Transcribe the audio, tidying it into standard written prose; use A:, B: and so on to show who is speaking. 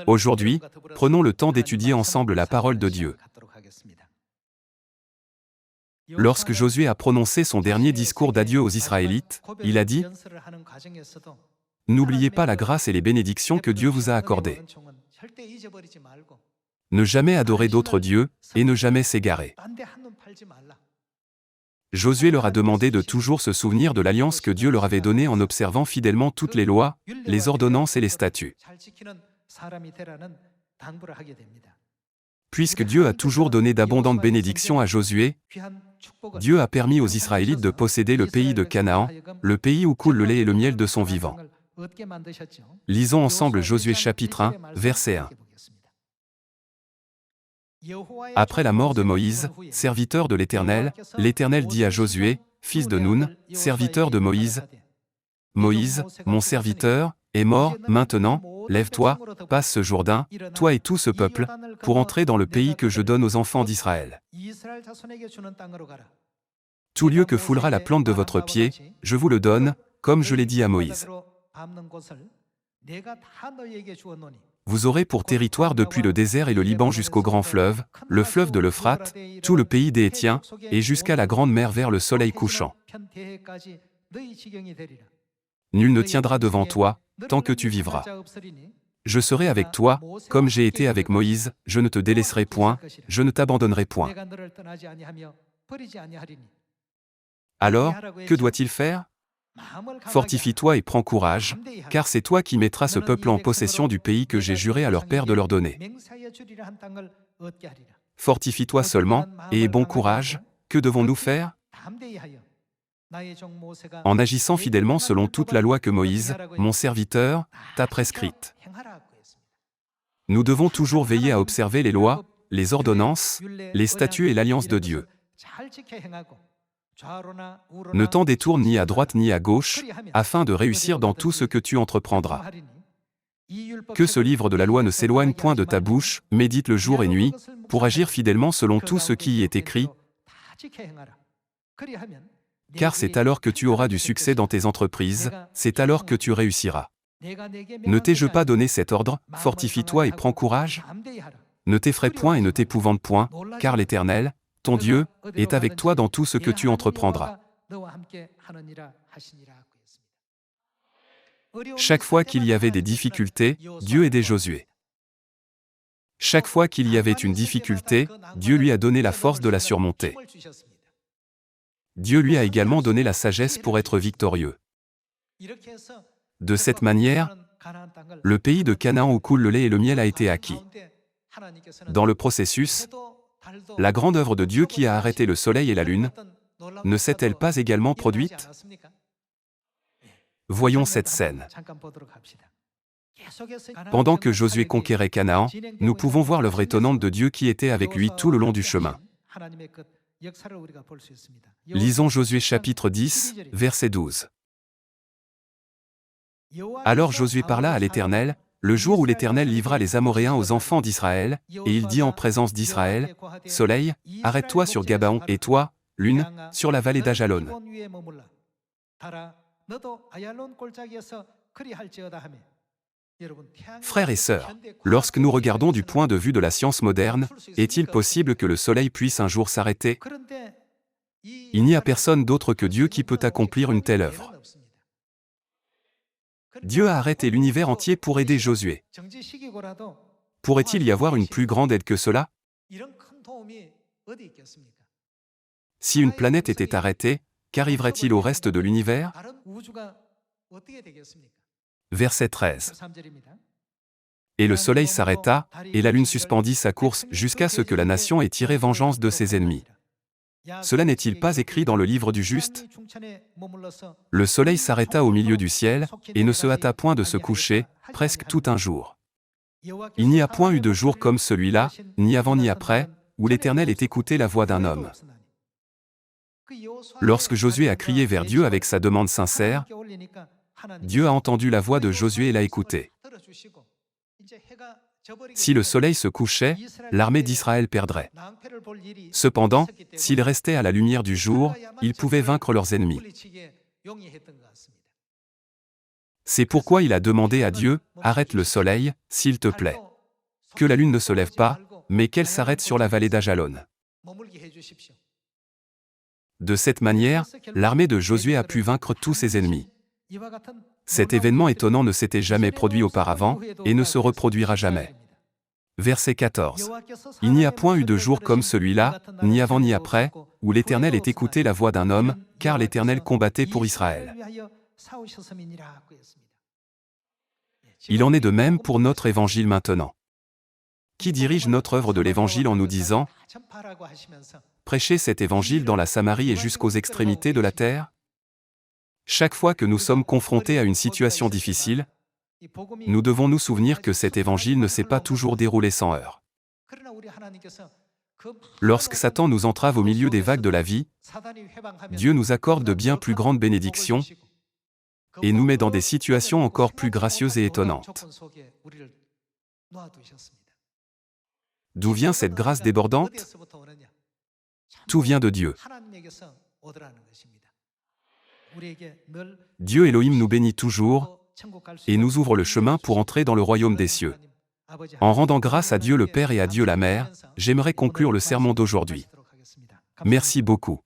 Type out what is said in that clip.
A: Aujourd'hui, prenons le temps d'étudier ensemble la parole de Dieu. Lorsque Josué a prononcé son dernier discours d'adieu aux Israélites, il a dit « N'oubliez pas la grâce et les bénédictions que Dieu vous a accordées. Ne jamais adorer d'autres dieux, et ne jamais s'égarer. » Josué leur a demandé de toujours se souvenir de l'alliance que Dieu leur avait donnée en observant fidèlement toutes les lois, les ordonnances et les statuts. Puisque Dieu a toujours donné d'abondantes bénédictions à Josué, Dieu a permis aux Israélites de posséder le pays de Canaan, le pays où coule le lait et le miel de son vivant. Lisons ensemble Josué chapitre 1, verset 1. Après la mort de Moïse, serviteur de l'Éternel, l'Éternel dit à Josué, fils de Nun, serviteur de Moïse, « Moïse, mon serviteur, est mort, maintenant, lève-toi, passe ce Jourdain, toi et tout ce peuple, pour entrer dans le pays que je donne aux enfants d'Israël. Tout lieu que foulera la plante de votre pied, je vous le donne, comme je l'ai dit à Moïse. Vous aurez pour territoire depuis le désert et le Liban jusqu'au grand fleuve, le fleuve de l'Euphrate, tout le pays des Hétiens, et jusqu'à la grande mer vers le soleil couchant. Nul ne tiendra devant toi, tant que tu vivras. Je serai avec toi, comme j'ai été avec Moïse, je ne te délaisserai point, je ne t'abandonnerai point. » Alors, que doit-il faire? Fortifie-toi et prends courage, car c'est toi qui mettras ce peuple en possession du pays que j'ai juré à leur père de leur donner. Fortifie-toi seulement, et aie bon courage, que devons-nous faire? En agissant fidèlement selon toute la loi que Moïse, mon serviteur, t'a prescrite. Nous devons toujours veiller à observer les lois, les ordonnances, les statuts et l'alliance de Dieu. Ne t'en détourne ni à droite ni à gauche, afin de réussir dans tout ce que tu entreprendras. Que ce livre de la loi ne s'éloigne point de ta bouche, médite le jour et nuit, pour agir fidèlement selon tout ce qui y est écrit, car c'est alors que tu auras du succès dans tes entreprises, c'est alors que tu réussiras. Ne t'ai-je pas donné cet ordre, fortifie-toi et prends courage? Ne t'effraie point et ne t'épouvante point, car l'Éternel, ton Dieu, est avec toi dans tout ce que tu entreprendras. Chaque fois qu'il y avait des difficultés, Dieu aidait Josué. Chaque fois qu'il y avait une difficulté, Dieu lui a donné la force de la surmonter. Dieu lui a également donné la sagesse pour être victorieux. De cette manière, le pays de Canaan où coule le lait et le miel a été acquis. Dans le processus, la grande œuvre de Dieu qui a arrêté le soleil et la lune, ne s'est-elle pas également produite? Voyons cette scène. Pendant que Josué conquérait Canaan, nous pouvons voir l'œuvre étonnante de Dieu qui était avec lui tout le long du chemin. Lisons Josué chapitre 10, verset 12. Alors Josué parla à l'Éternel, le jour où l'Éternel livra les Amoréens aux enfants d'Israël, et il dit en présence d'Israël, « Soleil, arrête-toi sur Gabaon, et toi, lune, sur la vallée d'Ajalon. » Frères et sœurs, lorsque nous regardons du point de vue de la science moderne, est-il possible que le soleil puisse un jour s'arrêter? Il n'y a personne d'autre que Dieu qui peut accomplir une telle œuvre. Dieu a arrêté l'univers entier pour aider Josué. Pourrait-il y avoir une plus grande aide que cela? Si une planète était arrêtée, qu'arriverait-il au reste de l'univers? Verset 13. Et le soleil s'arrêta, et la lune suspendit sa course jusqu'à ce que la nation ait tiré vengeance de ses ennemis. Cela n'est-il pas écrit dans le livre du juste? Le soleil s'arrêta au milieu du ciel, et ne se hâta point de se coucher, presque tout un jour. Il n'y a point eu de jour comme celui-là, ni avant ni après, où l'Éternel ait écouté la voix d'un homme. Lorsque Josué a crié vers Dieu avec sa demande sincère, Dieu a entendu la voix de Josué et l'a écouté. Si le soleil se couchait, l'armée d'Israël perdrait. Cependant, s'ils restaient à la lumière du jour, ils pouvaient vaincre leurs ennemis. C'est pourquoi il a demandé à Dieu, « Arrête le soleil, s'il te plaît. » que la lune ne se lève pas, mais qu'elle s'arrête sur la vallée d'Ajalon. De cette manière, l'armée de Josué a pu vaincre tous ses ennemis. Cet événement étonnant ne s'était jamais produit auparavant, et ne se reproduira jamais. Verset 14. Il n'y a point eu de jour comme celui-là, ni avant ni après, où l'Éternel ait écouté la voix d'un homme, car l'Éternel combattait pour Israël. Il en est de même pour notre évangile maintenant. Qui dirige notre œuvre de l'évangile en nous disant « Prêchez cet évangile dans la Samarie et jusqu'aux extrémités de la terre » Chaque fois que nous sommes confrontés à une situation difficile, nous devons nous souvenir que cet évangile ne s'est pas toujours déroulé sans heurts. Lorsque Satan nous entrave au milieu des vagues de la vie, Dieu nous accorde de bien plus grandes bénédictions et nous met dans des situations encore plus gracieuses et étonnantes. D'où vient cette grâce débordante ? Tout vient de Dieu. Dieu Elohim nous bénit toujours et nous ouvre le chemin pour entrer dans le royaume des cieux. En rendant grâce à Dieu le Père et à Dieu la Mère, j'aimerais conclure le sermon d'aujourd'hui. Merci beaucoup.